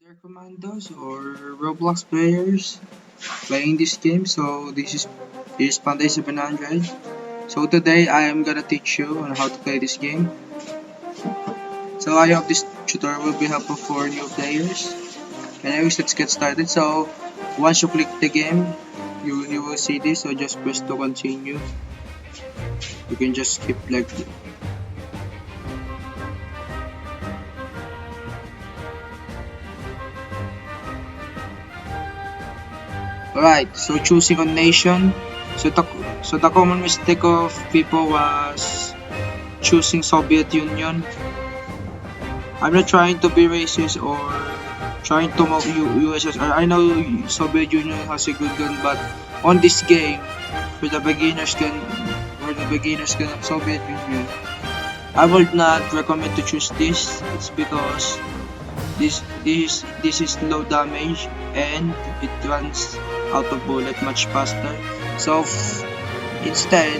other commandos or Roblox players playing this game. So this is Panday 700. So today I am gonna teach you on how to play this game. So I hope this tutorial will be helpful for new players. Anyways, let's get started. So once you click the game, you will see this. So just press to continue. You can just skip like Alright, so choosing a nation. So the common mistake of people was choosing Soviet Union. I'm not trying to be racist or trying to mock USSR. I know Soviet Union has a good gun, but on this game, for the beginners gun, of Soviet Union, I would not recommend to choose this. It's because this is low damage and it runs out of bullet much faster. So instead,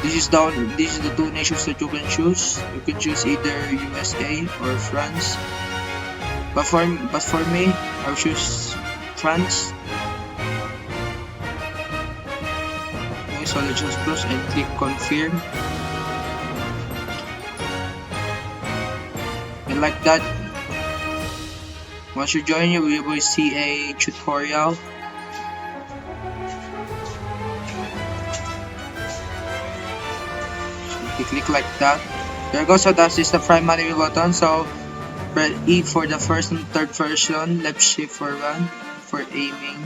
this is the two nations that you can choose. You can choose either USA or France. But for me, I'll choose France. Okay, so let's just close and click confirm. And like that, once you join, you will see a tutorial. You click like that. There you go. So that is the primary button. So press E for the first and third version, left shift for run, for aiming,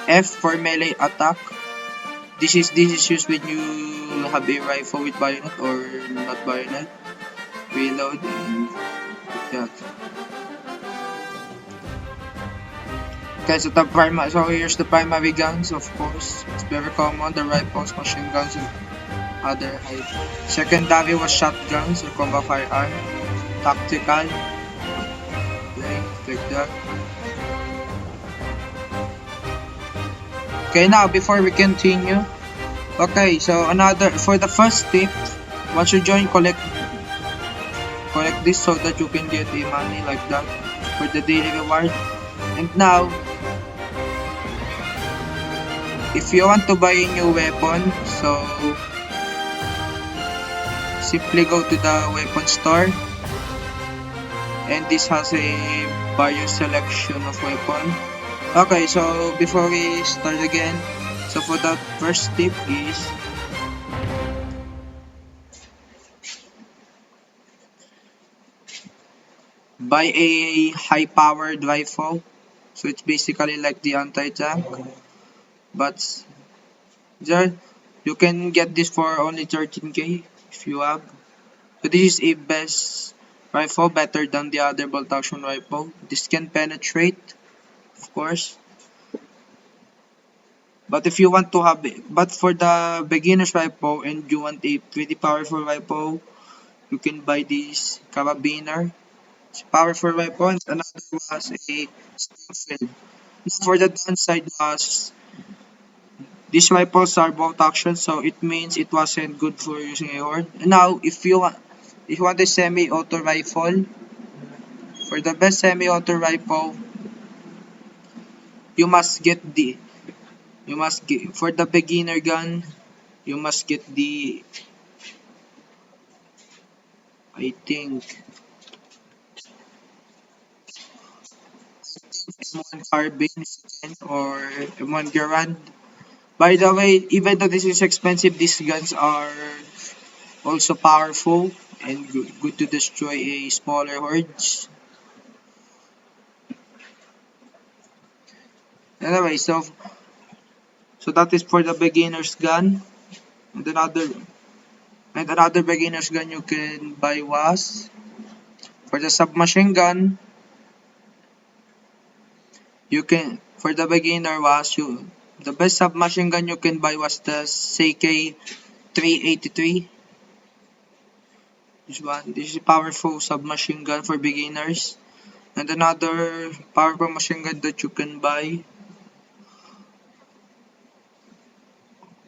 F for melee attack. This is used when you have a rifle with bayonet or not bayonet. Reload and like that. Okay, so here's the primary guns, of course. It's very common, the rifles, machine guns, and other height. Secondary was shotguns or combat firearm. Tactical, like that. Okay, now before we continue, okay, so for the first tip, once you join, collect this so that you can get the money like that for the daily reward. And now, if you want to buy a new weapon, so simply go to the weapon store, and this has a various selection of weapon. Okay, so before we start again, so for the first tip is buy a high powered rifle. So it's basically like the anti-tank, but there you can get this for only 13k if you have. So this is a best rifle, better than the other bolt action rifle. This can penetrate, of course. But if you want to have it, but for the beginner's rifle and you want a pretty powerful rifle, you can buy this carabiner. It's a powerful rifle, and another was a Springfield. Now for the downside was these rifles are bolt action, so it means it wasn't good for using a horde. And now if you want a semi-auto rifle, for the best semi-auto rifle, you must get the you must get for the beginner gun, you must get the I think M1 carbine or M1 Garand. By the way, even though this is expensive, these guns are also powerful and good to destroy a smaller hordes. Anyway, so that is for the beginner's gun. And another beginner's gun you can buy was for the submachine gun. You can for the beginner was you the best submachine gun you can buy was the CK 383. This is a powerful submachine gun for beginners. And another powerful machine gun that you can buy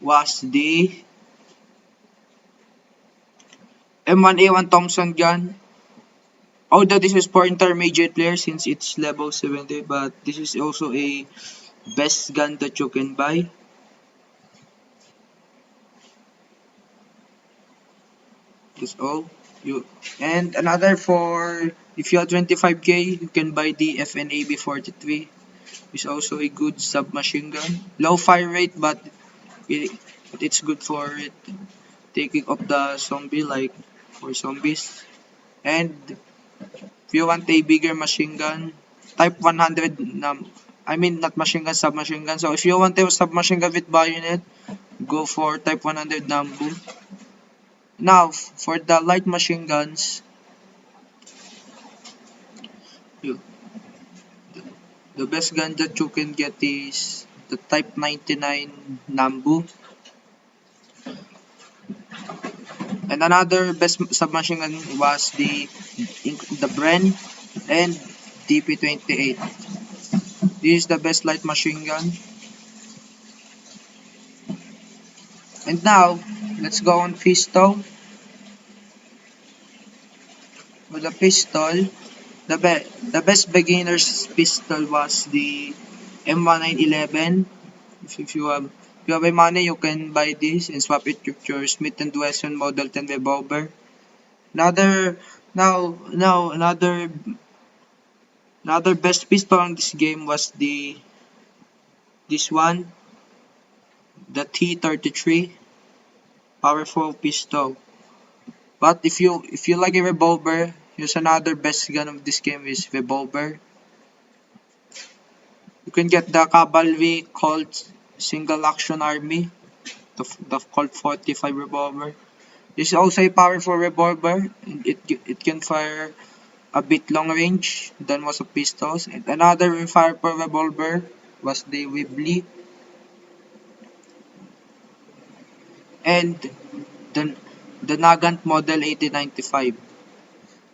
was the M1A1 Thompson gun. Although this is for intermediate players since it's level 70, but this is also a best gun that you can buy. That's all. You and another for if you have 25k, you can buy the FNAB 43. It's also a good submachine gun. Low fire rate, but it, it's good for it taking up the zombie like for zombies. And if you want a bigger machine gun, type 100 I mean not machine gun, submachine gun. So if you want a submachine gun with bayonet, go for type 100 Nambu. Now for the light machine guns, you, the best gun that you can get is the type 99 Nambu. And another best submachine gun was the Bren and DP28. This is the best light machine gun. And now, let's go on pistol. For the pistol, the best beginner's pistol was the M1911. If you have a money, you can buy this and swap it with your Smith& and Wesson Model 10 revolver. Another now another best pistol on this game was this one, the T33 powerful pistol. But if you like a revolver, here's another best gun of this game is revolver. You can get the Cavalry Colt Single Action Army, the Colt 45 revolver. This is also a powerful revolver. It can fire a bit long range than most of pistols. And another firepower revolver was the Webley and the the Nagant Model 1895.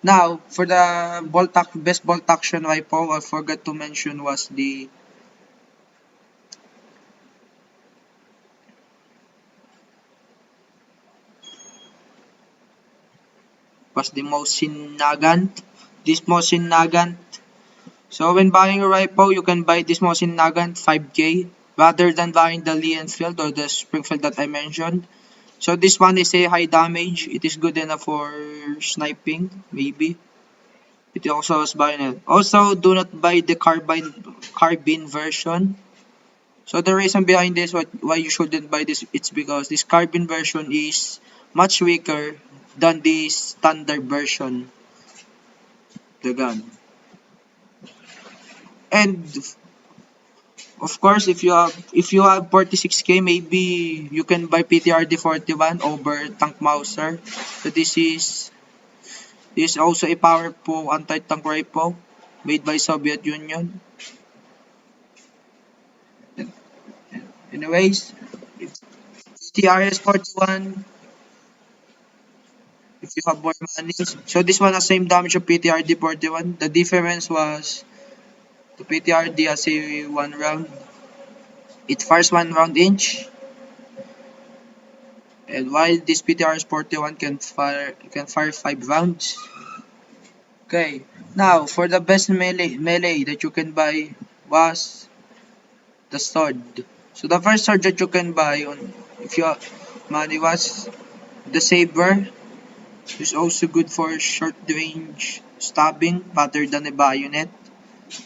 Now, for the best bolt action rifle, I forgot to mention was the Mosin Nagant. This Mosin Nagant. So when buying a rifle, you can buy this Mosin Nagant 5k rather than buying the Lee Enfield or the Springfield that I mentioned. So this one is a high damage. It is good enough for sniping, maybe. It also has bayonet. Also, do not buy the carbine version. So the reason behind this, why you shouldn't buy this, it's because this carbine version is much weaker than the standard version, the gun. And of course, if you have 46k, maybe you can buy PTRD 41 over Tank Mauser. So this is also a powerful anti-tank rifle made by Soviet Union. Anyways, TRS 41 if you have more money. So this one has same damage of PTRD 41. The difference was the PTRD has a one round. It fires one round inch, and while this PTRS 41 can fire 5 rounds. Okay, now for the best melee that you can buy was the sword. So the first sword that you can buy on if you have money was the saber. It's also good for short range stabbing rather than a bayonet.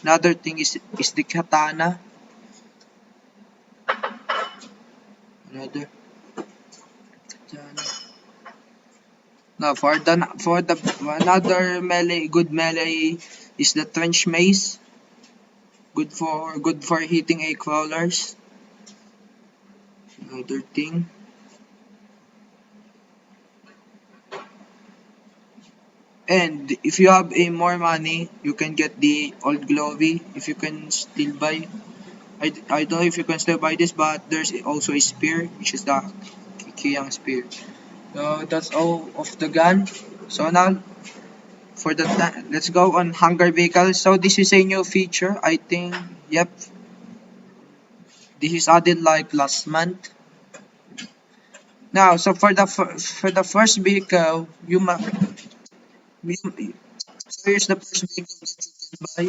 Another thing is the katana. Another katana. Now for the another good melee is the trench mace. Good for hitting a crawlers. Another thing. And if you have a more money, you can get the old glory if you can still buy. I don't know if you can still buy this, but there's also a spear, which is the Kiyang spear. So that's all of the gun. So now let's go on hangar vehicle. So this is a new feature. I think yep, this is added like last month. Now so for the first vehicle, you So here's the first vehicle that you can buy.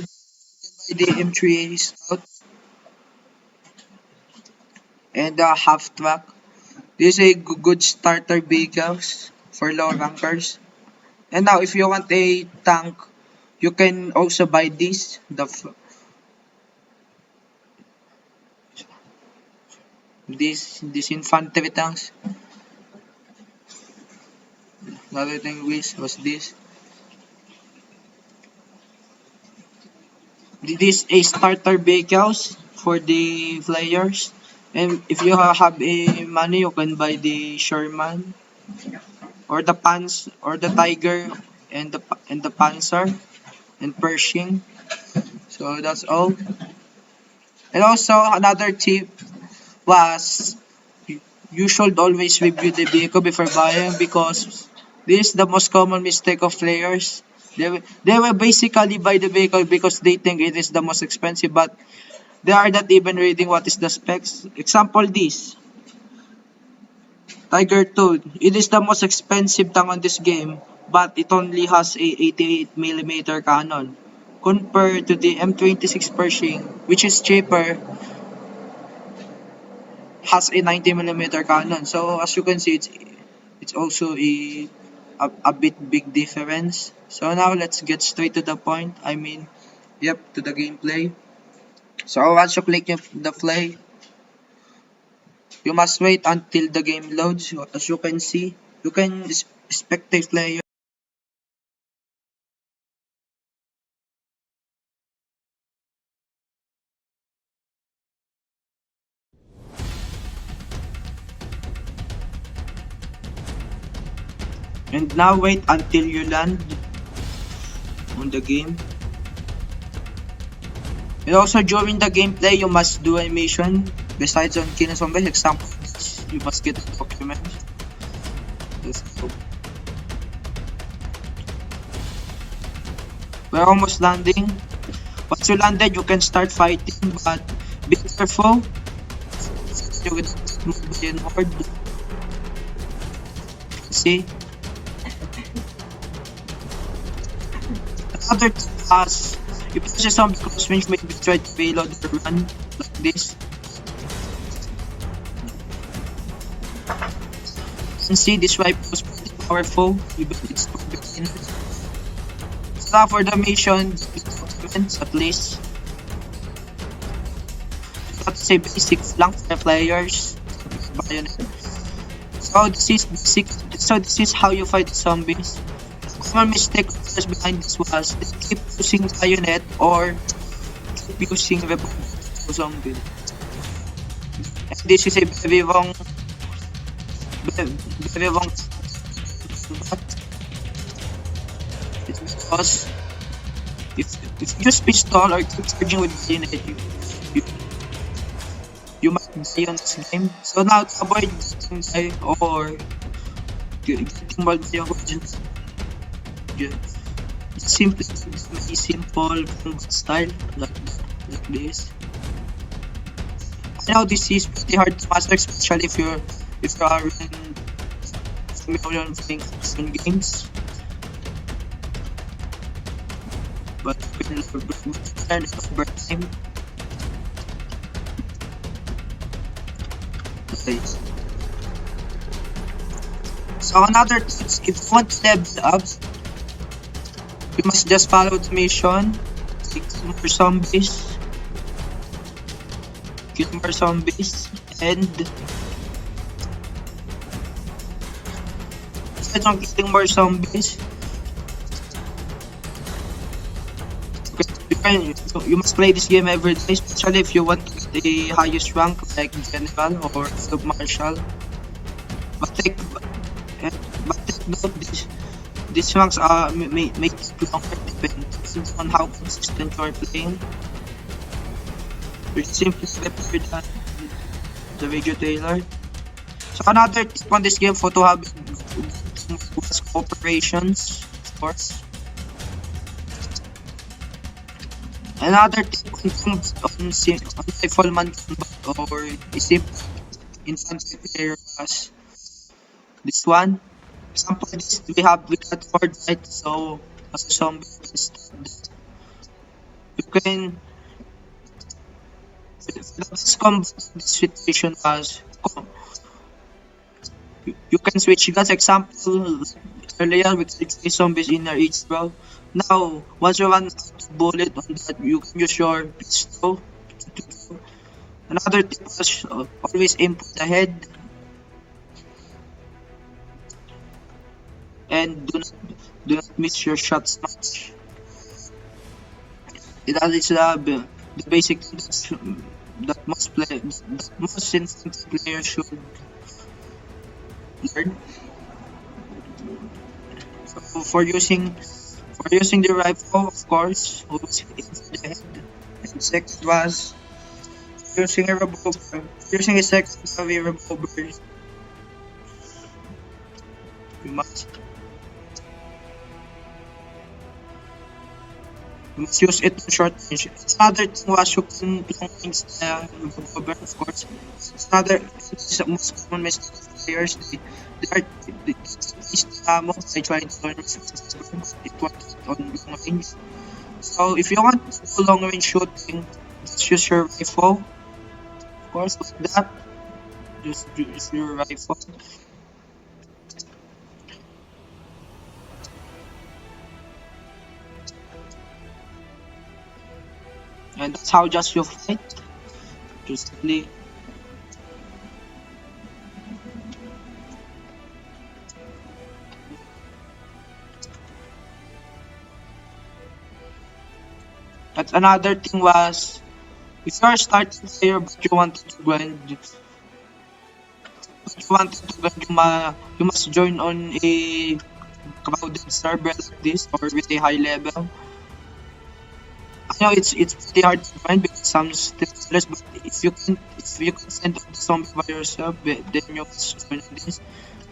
The M3A Scout and the half track. This is a good starter vehicles for low rankers. And now if you want a tank, you can also buy this. This infantry tanks. Another thing was this. This a starter vehicles for the players. And if you have a money, you can buy the Sherman or the Pans or the Tiger and the Panzer and Pershing. So that's all. And also another tip was you should always review the vehicle before buying because this is the most common mistake of players. They will basically buy the vehicle because they think it is the most expensive, but they are not even reading what is the specs. Example this. Tiger 2. It is the most expensive tank on this game, but it only has a 88mm cannon. Compared to the M26 Pershing, which is cheaper, has a 90mm cannon. So as you can see, it's also a bit big difference. So now let's get straight to the point. I mean, yep, to the gameplay. So once you click the play, you must wait until the game loads. As you can see, you can spectate player. And now wait until you land on the game. And also during the gameplay, you must do a mission. Besides on killing zombies, example, you must get a document. Let's go. We're almost landing. Once you landed, you can start fighting, but be careful. You will move in horde. See? Another task. If there's a zombie close range, maybe try to payload or run like this. You can see this rifle was pretty powerful, even it's for beginners. So for the mission, documents at least. Let's say basic lang for the players. Bayonet. So this is how you fight zombies. Common mistake behind this was they keep using bayonet or keep using revolver zombie. And this is a very wrong combat. It's because if you use pistol or keep charging with bayonet, you, you might die on this game. So now to avoid getting die or getting more by it's simply a simple combat style like this. I know this is pretty hard to master, especially if you are familiar with playing action games. But we learn it over time. Okay. So another tips, if you want to level up, you must just follow the mission, kill more zombies, and aside from killing more zombies, you must play this game every day, especially if you want to get the highest rank like General or Field Marshal. But take note these ranks may take longer depending on how consistent you are playing. You simply repair the radio trailer. So another tip on this game for to have was cooperations, of course. Another tip on rifleman combat or a simple infantry player was this one. Example, we got sword, right? So as a zombie. Instead, you can the best combo of this situation was you can switch guns. Example, earlier we killed 3 zombies in our each row. Now, once you run out of bullet on that, you can use your pistol. Another tip was always aim for the head and do not miss your shots much. That is the basic thing that most infantry players should learn. So for using the rifle, of course, always aim for the head. And second was using a revolver. Using a second heavy revolver, you must you must use it in short range. Another thing was you can long range the revolver, of course. It's the most common mistake of players. They waste ammo by trying to learn it was on long range. So if you want to do long range shooting, just use your rifle. Of course, like that. Just use your rifle. And that's how just you fight. Just simply But another thing was if you're a starting player but you must join on a crowded server like this or with a high level. I know it's pretty hard to find because some still but if you can send out the zombie by yourself, then you must join this.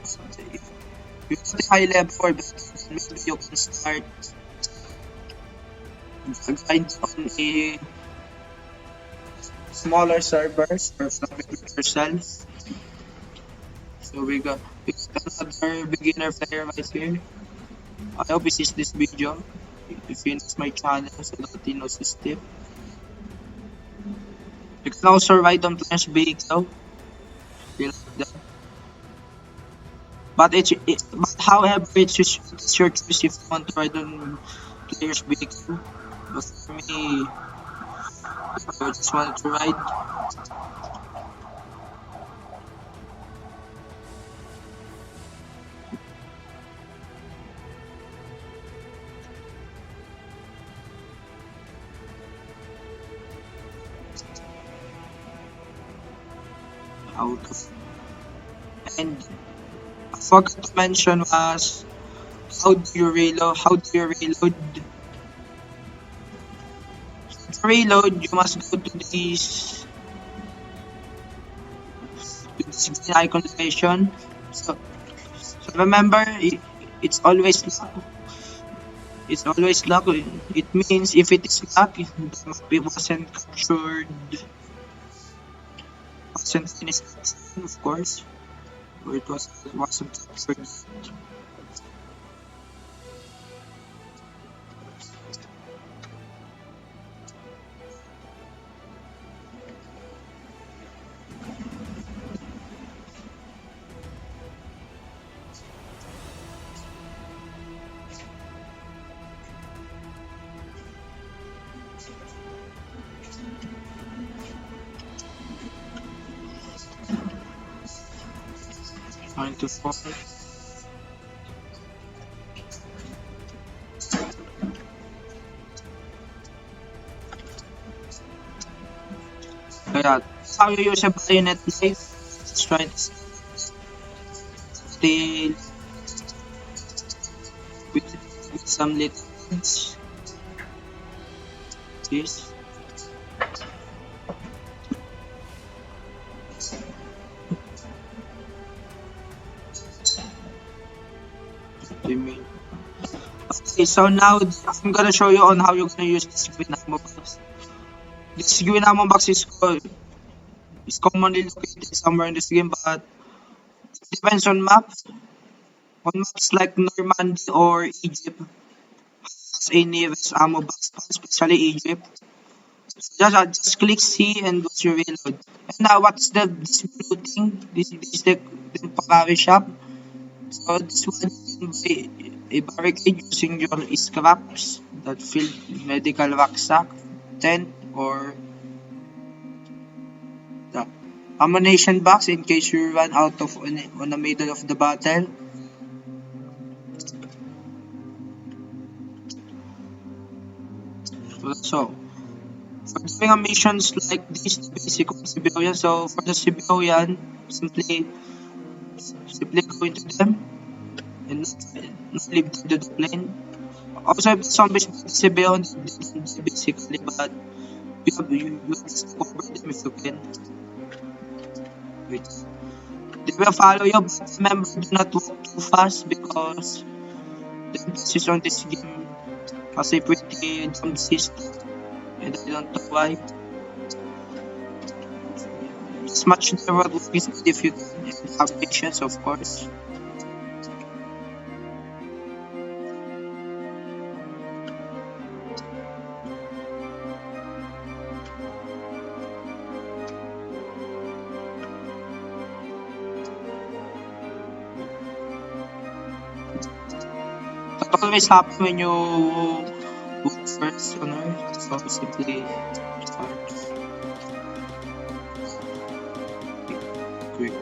But if you have a high level or better, then maybe you can start grind on a smaller servers or from yourself. So we got another beginner player right here. I hope he sees this video. If he knows my channel so that he knows this tip. You can also ride on player's vehicle. You like that. But however it's your choice if you want to ride on player's vehicle. But for me, I just wanted to ride. Out of and I forgot to mention was how do you reload? To reload you must go to this green icon location. So remember it's always locked. It's always locked. It means if it is locked, the map wasn't finished, of course, or it wasn't captured. Trying to fall. Kaya how you use a bayonet knife? Just try to stay with some little things. This. Okay, so now I'm gonna show you on how you're gonna use this green ammo box. This green ammo box is commonly located somewhere in this game, but it depends on maps. On maps like Normandy or Egypt, a nearest ammo box, especially Egypt. Just click C and go to reload. And now what's this blue thing? This is the temporary shop. So this one you can buy a barricade using your scraps that fill medical rucksack, tent, or the ammunition box in case you run out of on the middle of the battle. So for doing a missions like this, the basic of civilian. So for the civilian, simply go into them and not leave them to the plane. Also, if zombies civilian, they don't basically, but you have to cover them if you can. Wait. They will follow you, but remember, do not walk too fast because the emphasis on this game has a pretty jump system, and I don't know why. It's much never walking speed if you can have patience, of course. That always happens when you walk first on Earth, so simply start quick.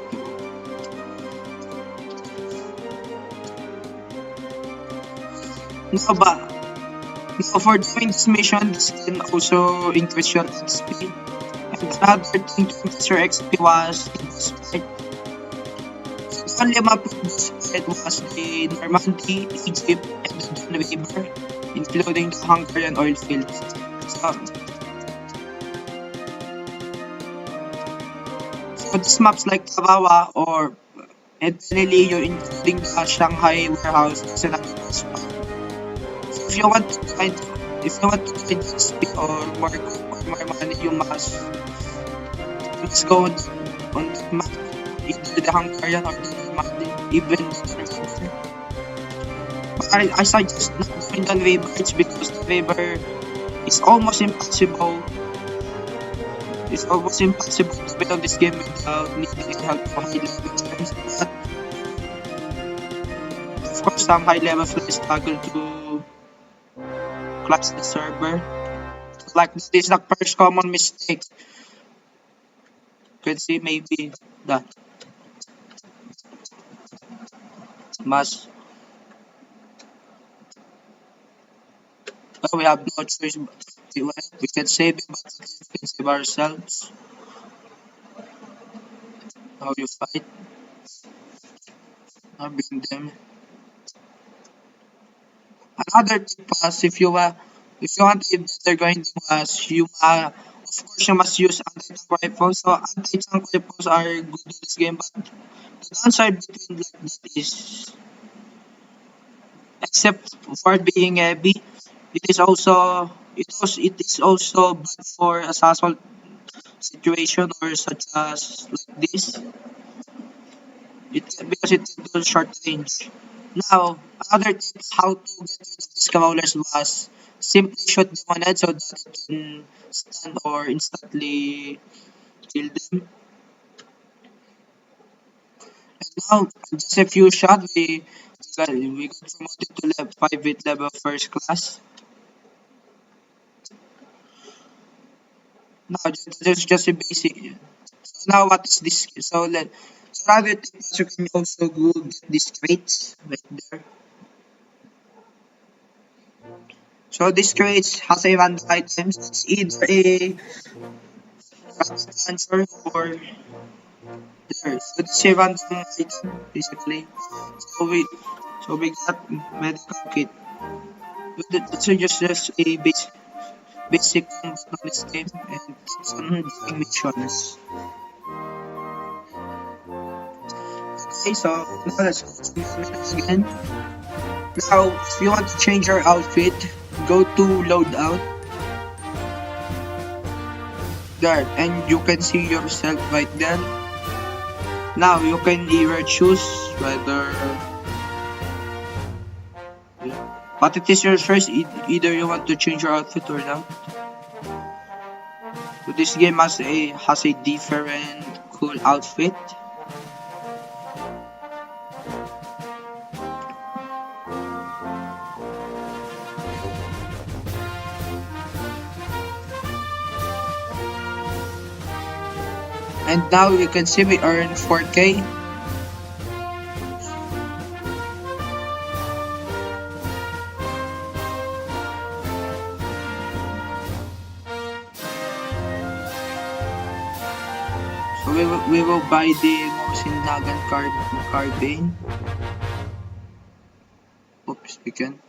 Now, now for doing this mission, this can also increase your XP. And another thing to increase your XP was this part. The only map of this part was the Normandy, Egypt, and the Don River, including the Hungarian oil fields. So this maps like Tarawa or Ednelio, including the Shanghai warehouse, is another spot. If you want to find XP or more money, you must go on the map, either the Hungarian or the Normandy, even the but I suggest not going on Weber's because the Weber is almost impossible. It's almost impossible to play on this game without needing help from high level players. But of course, some high level players struggle to clutch the server. Like this is the first common mistake. You can see maybe that must. Well, we have no choice. We can save it, but we can save ourselves. How you fight? Now bring them. Another tip was if you want a better grinding was of course you must use anti-tank rifles. So anti-tank rifles are good in this game, but the downside between like that is except for being heavy, it is also bad for assault situation or such as like this. Because it can do short range. Now, another tip how to get rid of these crawlers was simply shoot them on head so that it can stun or instantly kill them. And now, just a few shots, we got promoted to level 5 with level first class. Now, just a basic. So now, what is this? So rather tip was you can also go get these crates right there. So this crate has a random items. It's either a rapid launcher or there. So it's a random item basically. So we got medical kit. But that's just a basic combat on this game and some doing missions. Okay, so now let's go to missions again. Now, if you want to change your outfit, go to loadout. There, and you can see yourself right there. Now you can either choose whether But it is your choice, either you want to change your outfit or not. So this game has a different cool outfit. And now you can see we earn 4K. So we will buy the Mosinagan carbine. Oops, we can.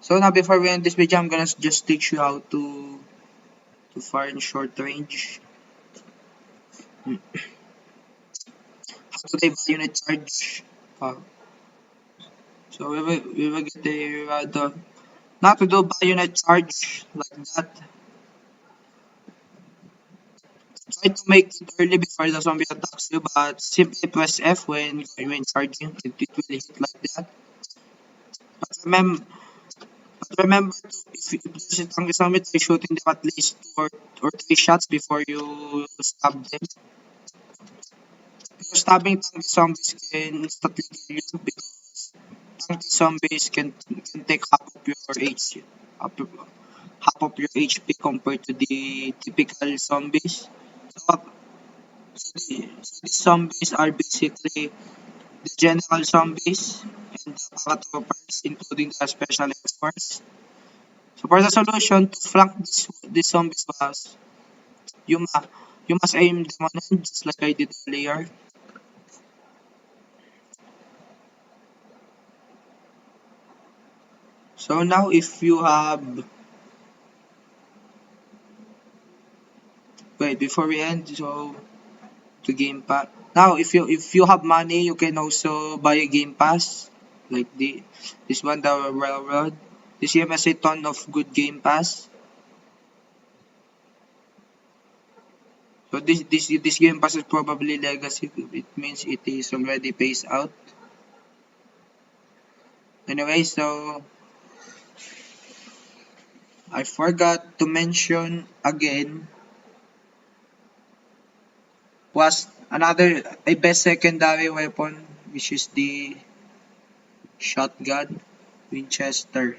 So now before we end this video, I'm gonna just teach you how to fire in short range. How to take unit charge. So we will get the not to do bayonet charge like that. Try to make it early before the zombie attacks you, but simply press F when charging. It will hit like that. But remember to, if there's a tank zombie, try shooting them at least two or three shots before you stab them. Because stabbing tank zombies can instantly kill you because tank zombies can take half of, half of your HP compared to the typical zombies. So, so these zombies are basically the general zombies and the paratroopers, including the special air force. So for the solution to flank these zombies was you must you must aim them on end just like I did earlier. So now if you have wait before we end, so the game pass. Now if you have money, you can also buy a game pass like this one, the railroad. This game has a ton of good game pass. So this game pass is probably legacy. It means it is already phased out. Anyway, so I forgot to mention again was another a best secondary weapon, which is the shotgun Winchester.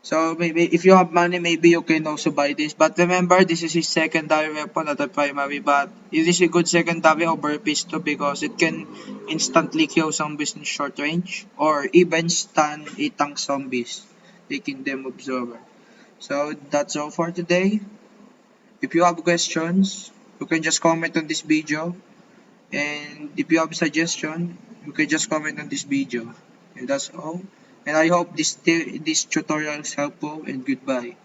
So maybe if you have money, maybe you can also buy this. But remember, this is a secondary weapon, not a primary. But it is a good secondary over a pistol because it can instantly kill zombies in short range or even stun a tank zombies, making them observer. So that's all for today. If you have questions, you can just comment on this video. And if you have suggestion, you can just comment on this video. And that's all. And I hope this tutorial is helpful and goodbye.